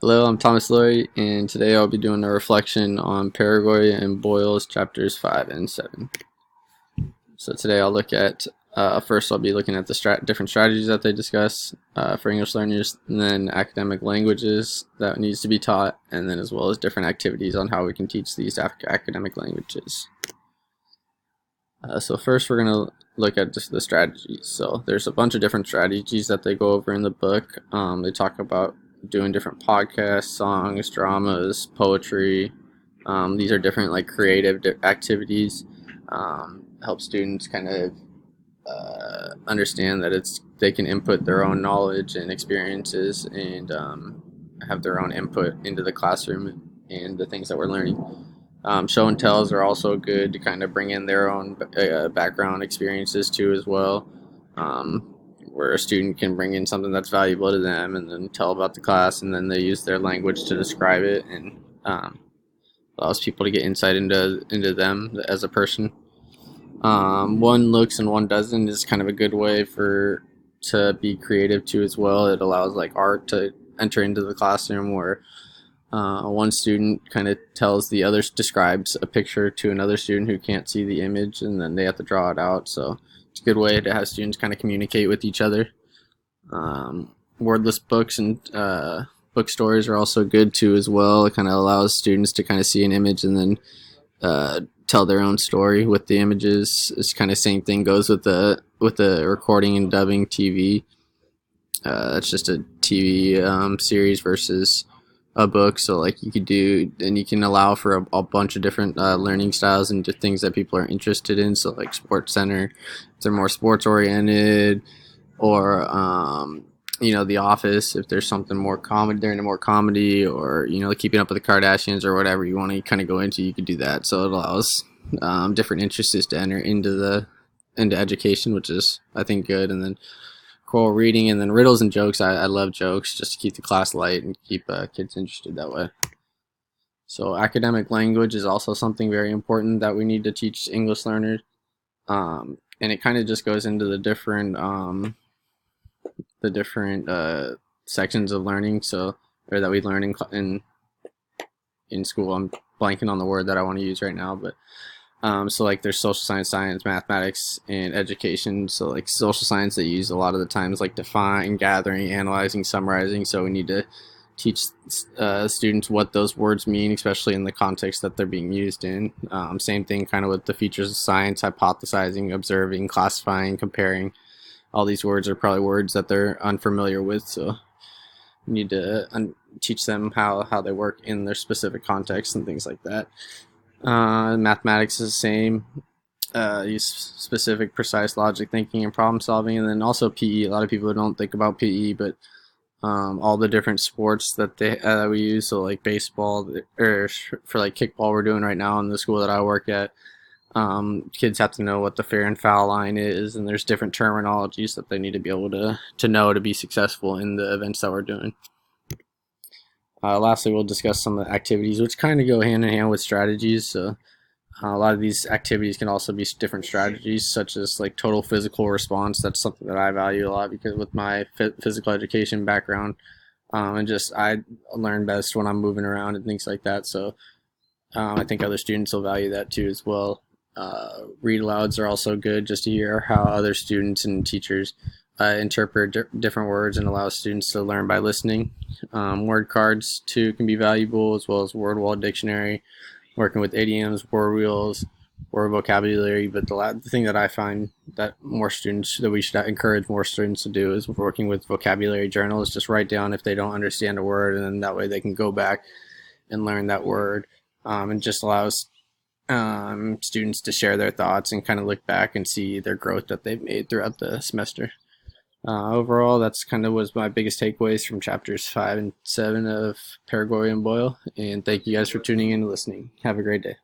Hello, I'm Thomas Laurie, and today I'll be doing a reflection on Paraguay and Boyle's chapters 5 and 7. So today I'll look at, first I'll be looking at the different strategies that they discuss for English learners, and then academic languages that needs to be taught, and then as well as different activities on how we can teach these academic languages. So first we're going to look at just the strategies. So there's a bunch of different strategies that they go over in the book. They talk about doing different podcasts, songs, dramas, poetry. These are different like creative activities. Help students kind of understand that they can input their own knowledge and experiences and have their own input into the classroom and the things that we're learning. Show and tells are also good to kind of bring in their own background experiences too as well, where a student can bring in something that's valuable to them and then tell about the class, and then they use their language to describe it, and allows people to get insight into them as a person. One looks and one doesn't is kind of a good way to be creative too as well. It allows like art to enter into the classroom where one student kind of describes a picture to another student who can't see the image, and then they have to draw it out. So it's a good way to have students kind of communicate with each other. Wordless books and book stories are also good too as well. It kind of allows students to kind of see an image and then tell their own story with the images. It's kind of same thing goes with the recording and dubbing TV. It's just a TV series versus a book, so like you could do, and you can allow for a bunch of different learning styles and things that people are interested in. So like Sports Center, if they're more sports oriented, or The Office, if there's something more comedy, they're into more comedy, or Keeping Up with the Kardashians or whatever you want to kind of go into, you could do that. So it allows different interests to enter into education, which is I think good. And then choral reading, and then riddles and jokes. I love jokes just to keep the class light and keep kids interested that way. So academic language is also something very important that we need to teach English learners, and it kind of just goes into the different sections of learning. So or that we learn in school. I'm blanking on the word that I want to use right now, but so like there's social science, mathematics, and education. So like social science, they use a lot of the times like define, gathering, analyzing, summarizing. So we need to teach students what those words mean, especially in the context that they're being used in. Same thing kind of with the features of science, hypothesizing, observing, classifying, comparing. All these words are probably words that they're unfamiliar with, so we need to teach them how they work in their specific context and things like that. Mathematics is the same. Use specific, precise logic thinking and problem solving, and then also PE. A lot of people don't think about PE, but all the different sports that we use. So like baseball, or for like kickball, we're doing right now in the school that I work at. Kids have to know what the fair and foul line is, and there's different terminologies that they need to be able to know to be successful in the events that we're doing. Lastly, we'll discuss some of the activities which kind of go hand in hand with strategies. So a lot of these activities can also be different strategies, such as like total physical response. That's something that I value a lot because with my physical education background, and just I learn best when I'm moving around and things like that. So I think other students will value that too as well. Read alouds are also good just to hear how other students and teachers interpret different words, and allow students to learn by listening. Word cards too can be valuable, as well as word wall dictionary, working with idioms, word wheels, word vocabulary. But the thing that I find that we should encourage more students to do is working with vocabulary journals. Just write down if they don't understand a word, and then that way they can go back and learn that word. And just allows students to share their thoughts and kind of look back and see their growth that they've made throughout the semester. Overall, that's kind of was my biggest takeaways from chapters 5 and 7 of Paraguay and Boyle. And thank you guys for tuning in and listening. Have a great day.